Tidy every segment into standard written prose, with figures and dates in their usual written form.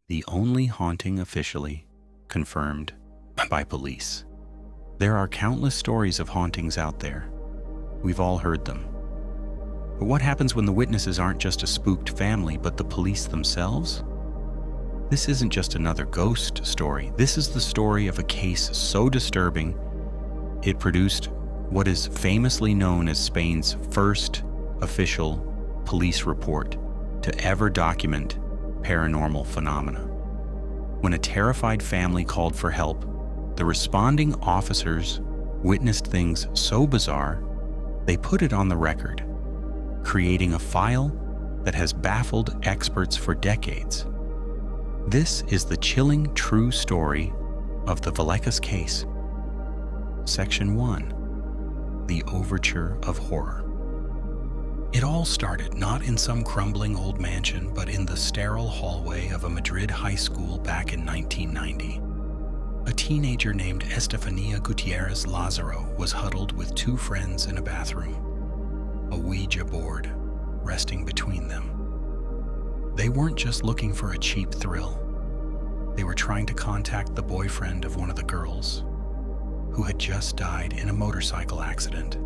the only haunting officially confirmed by police. There are countless stories of hauntings out there. We've all heard them. But what happens when the witnesses aren't just a spooked family, but the police themselves? This isn't just another ghost story. This is the story of a case so disturbing, it produced what is famously known as Spain's first official police report to ever document paranormal phenomena. When a terrified family called for help, the responding officers witnessed things so bizarre, they put it on the record, creating a file that has baffled experts for decades. This is the chilling true story of the vidIQ case. Section 1. The Overture of Horror. It all started not in some crumbling old mansion, but in the sterile hallway of a Madrid high school back in 1990. A teenager named Estefania Gutierrez Lazaro was huddled with two friends in a bathroom, a Ouija board resting between them. They weren't just looking for a cheap thrill. They were trying to contact the boyfriend of one of the girls, who had just died in a motorcycle accident.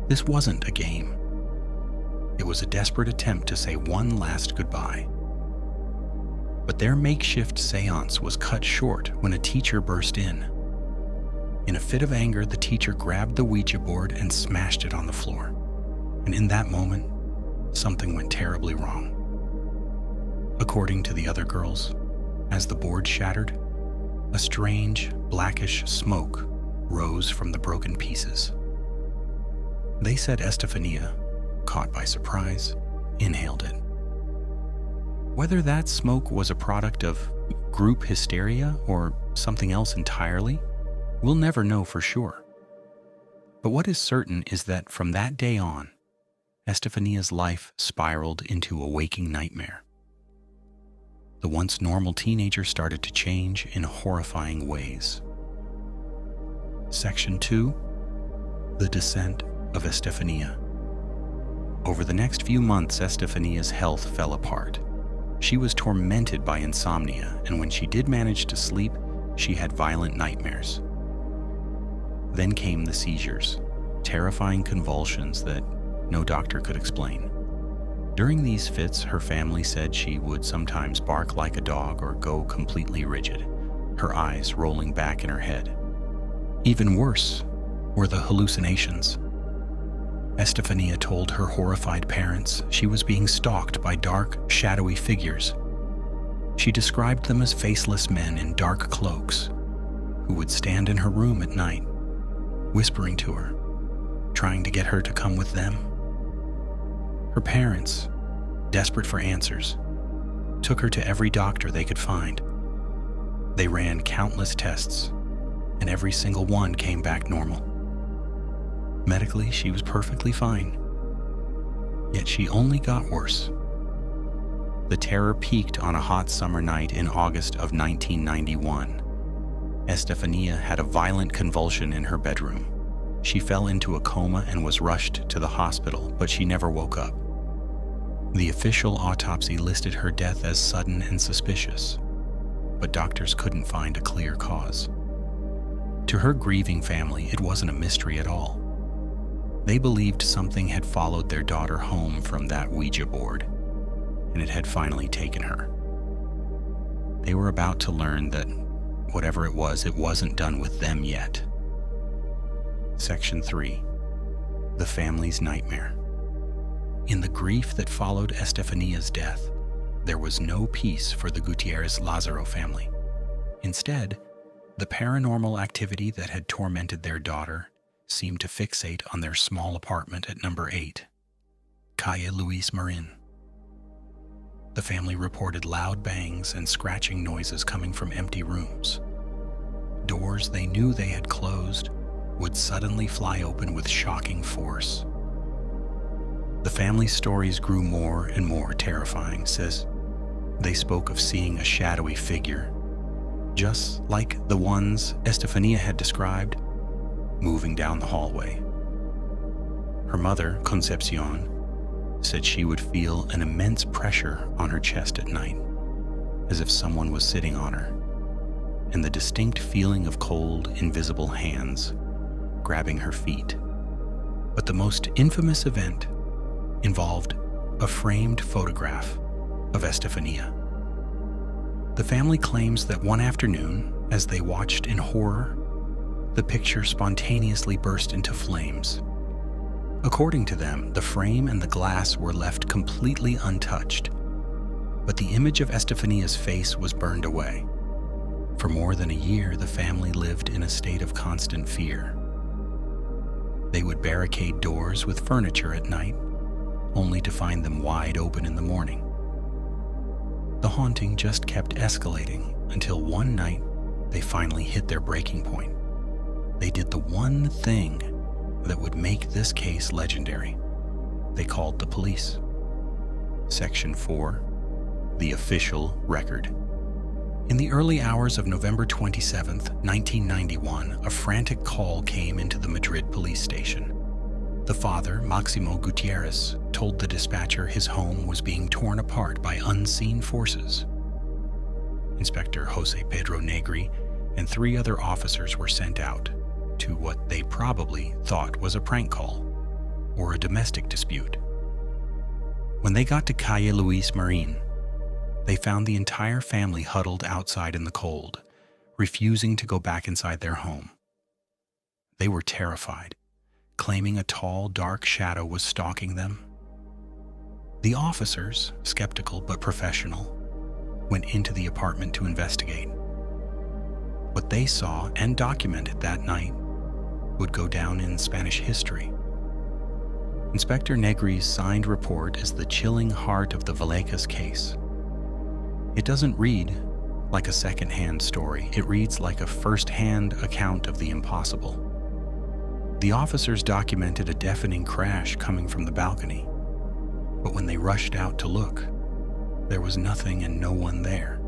This wasn't a game. It was a desperate attempt to say one last goodbye. But their makeshift seance was cut short when a teacher burst in. In a fit of anger, the teacher grabbed the Ouija board and smashed it on the floor. And in that moment, something went terribly wrong. According to the other girls, as the board shattered, a strange, blackish smoke rose from the broken pieces. They said Estefania, caught by surprise, inhaled it. Whether that smoke was a product of group hysteria or something else entirely, we'll never know for sure. But what is certain is that from that day on, Estefania's life spiraled into a waking nightmare. The once normal teenager started to change in horrifying ways. Section 2. The Descent of Estefania. Over the next few months, Estefania's health fell apart. She was tormented by insomnia, and when she did manage to sleep, she had violent nightmares. Then came the seizures, terrifying convulsions that no doctor could explain. During these fits, her family said she would sometimes bark like a dog or go completely rigid, her eyes rolling back in her head. Even worse were the hallucinations. Estefania told her horrified parents she was being stalked by dark, shadowy figures. She described them as faceless men in dark cloaks who would stand in her room at night, whispering to her, trying to get her to come with them. Her parents, desperate for answers, took her to every doctor they could find. They ran countless tests, and every single one came back normal. Medically, she was perfectly fine. Yet she only got worse. The terror peaked on a hot summer night in August of 1991. Estefania had a violent convulsion in her bedroom. She fell into a coma and was rushed to the hospital, but she never woke up. The official autopsy listed her death as sudden and suspicious, but doctors couldn't find a clear cause. To her grieving family, it wasn't a mystery at all. They believed something had followed their daughter home from that Ouija board, and it had finally taken her. They were about to learn that whatever it wasn't done with them yet. Section 3. The Family's Nightmare. In the grief that followed Estefania's death, there was no peace for the Gutierrez Lazaro family. Instead, the paranormal activity that had tormented their daughter seemed to fixate on their small apartment at number 8, Calle Luis Marin. The family reported loud bangs and scratching noises coming from empty rooms. Doors they knew they had closed would suddenly fly open with shocking force. The family's stories grew more and more terrifying, says they spoke of seeing a shadowy figure, just like the ones Estefania had described, moving down the hallway. Her mother, Concepcion, said she would feel an immense pressure on her chest at night. as if someone was sitting on her, and the distinct feeling of cold, invisible hands grabbing her feet. But the most infamous event involved a framed photograph of Estefania. The family claims that one afternoon, as they watched in horror, the picture spontaneously burst into flames. According to them, the frame and the glass were left completely untouched, but the image of Estefania's face was burned away. For more than a year, the family lived in a state of constant fear. They would barricade doors with furniture at night, only to find them wide open in the morning. The haunting just kept escalating until one night they finally hit their breaking point. They did the one thing that would make this case legendary. They called the police. Section 4, the official record. In the early hours of November 27, 1991, a frantic call came into the Madrid police station. The father, Maximo Gutierrez, told the dispatcher his home was being torn apart by unseen forces. Inspector Jose Pedro Negri and 3 other officers were sent out to what they probably thought was a prank call or a domestic dispute. When they got to Calle Luis Marin, they found the entire family huddled outside in the cold, refusing to go back inside their home. They were terrified, claiming a tall, dark shadow was stalking them. The officers, skeptical but professional, went into the apartment to investigate. What they saw and documented that night would go down in Spanish history. Inspector Negri's signed report is the chilling heart of the Vallecas case. It doesn't read like a second-hand story. It reads like a first-hand account of the impossible. The officers documented a deafening crash coming from the balcony, but when they rushed out to look, there was nothing and no one there.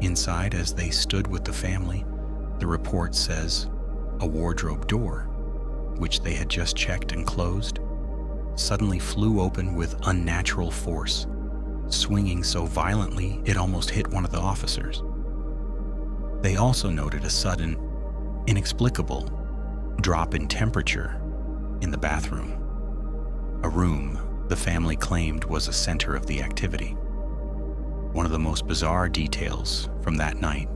Inside, as they stood with the family, the report says a wardrobe door, which they had just checked and closed, suddenly flew open with unnatural force, swinging so violently it almost hit one of the officers. They also noted a sudden, inexplicable drop in temperature in the bathroom, a room the family claimed was a center of the activity. One of the most bizarre details from that night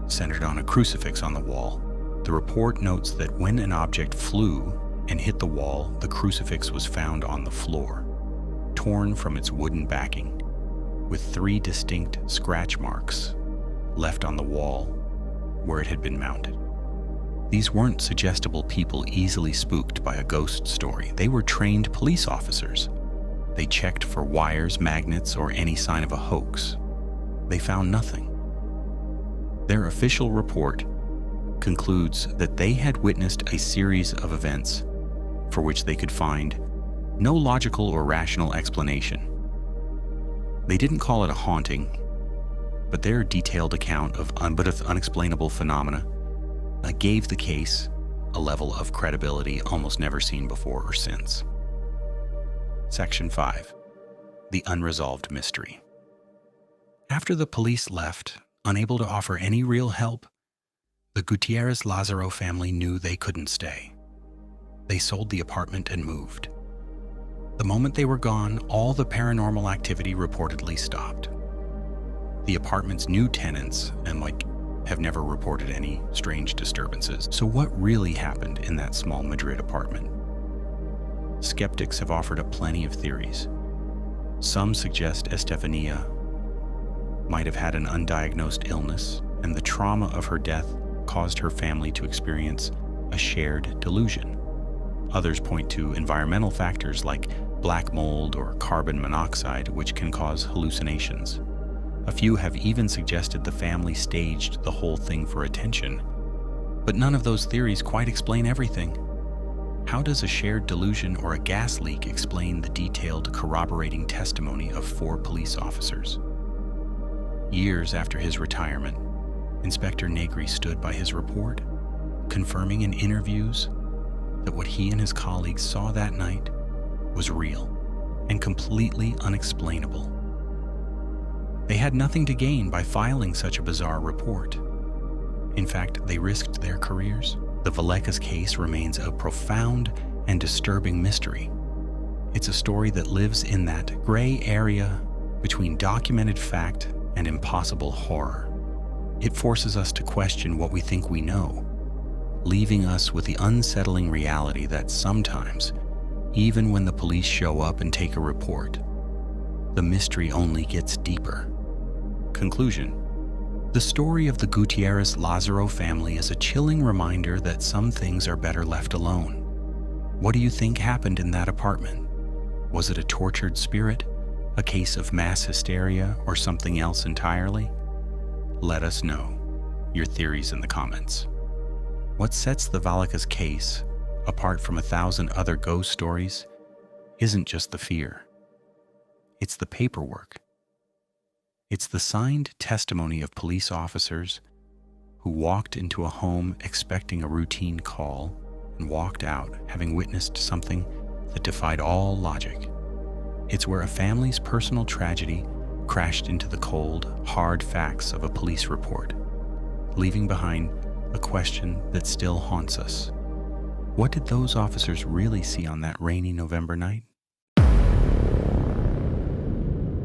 centered on a crucifix on the wall. The report notes that when an object flew and hit the wall, the crucifix was found on the floor, torn from its wooden backing, with 3 distinct scratch marks left on the wall where it had been mounted. These weren't suggestible people easily spooked by a ghost story. They were trained police officers. They checked for wires, magnets, or any sign of a hoax. They found nothing. Their official report concludes that they had witnessed a series of events for which they could find no logical or rational explanation. They didn't call it a haunting, but their detailed account of unexplainable phenomena gave the case a level of credibility almost never seen before or since. Section 5. The unresolved mystery. After the police left, unable to offer any real help, the Gutierrez Lazaro family knew they couldn't stay. They sold the apartment and moved. The moment they were gone, all the paranormal activity reportedly stopped. The apartment's new tenants have never reported any strange disturbances. So what really happened in that small Madrid apartment? Skeptics have offered up plenty of theories. Some suggest Estefania might have had an undiagnosed illness, and the trauma of her death caused her family to experience a shared delusion. Others point to environmental factors like black mold or carbon monoxide, which can cause hallucinations. A few have even suggested the family staged the whole thing for attention. But none of those theories quite explain everything. How does a shared delusion or a gas leak explain the detailed corroborating testimony of 4 police officers? Years after his retirement, Inspector Negri stood by his report, confirming in interviews that what he and his colleagues saw that night was real and completely unexplainable. They had nothing to gain by filing such a bizarre report. In fact, they risked their careers. The Valekas case remains a profound and disturbing mystery. It's a story that lives in that gray area between documented fact and impossible horror. It forces us to question what we think we know, leaving us with the unsettling reality that sometimes, even when the police show up and take a report, the mystery only gets deeper. Conclusion: the story of the Gutierrez-Lazaro family is a chilling reminder that some things are better left alone. What do you think happened in that apartment? Was it a tortured spirit, a case of mass hysteria, or something else entirely? Let us know your theories in the comments. What sets the Valekas case apart from 1,000 other ghost stories isn't just the fear. It's the paperwork. It's the signed testimony of police officers who walked into a home expecting a routine call and walked out having witnessed something that defied all logic. It's where a family's personal tragedy crashed into the cold, hard facts of a police report, leaving behind a question that still haunts us. What did those officers really see on that rainy November night?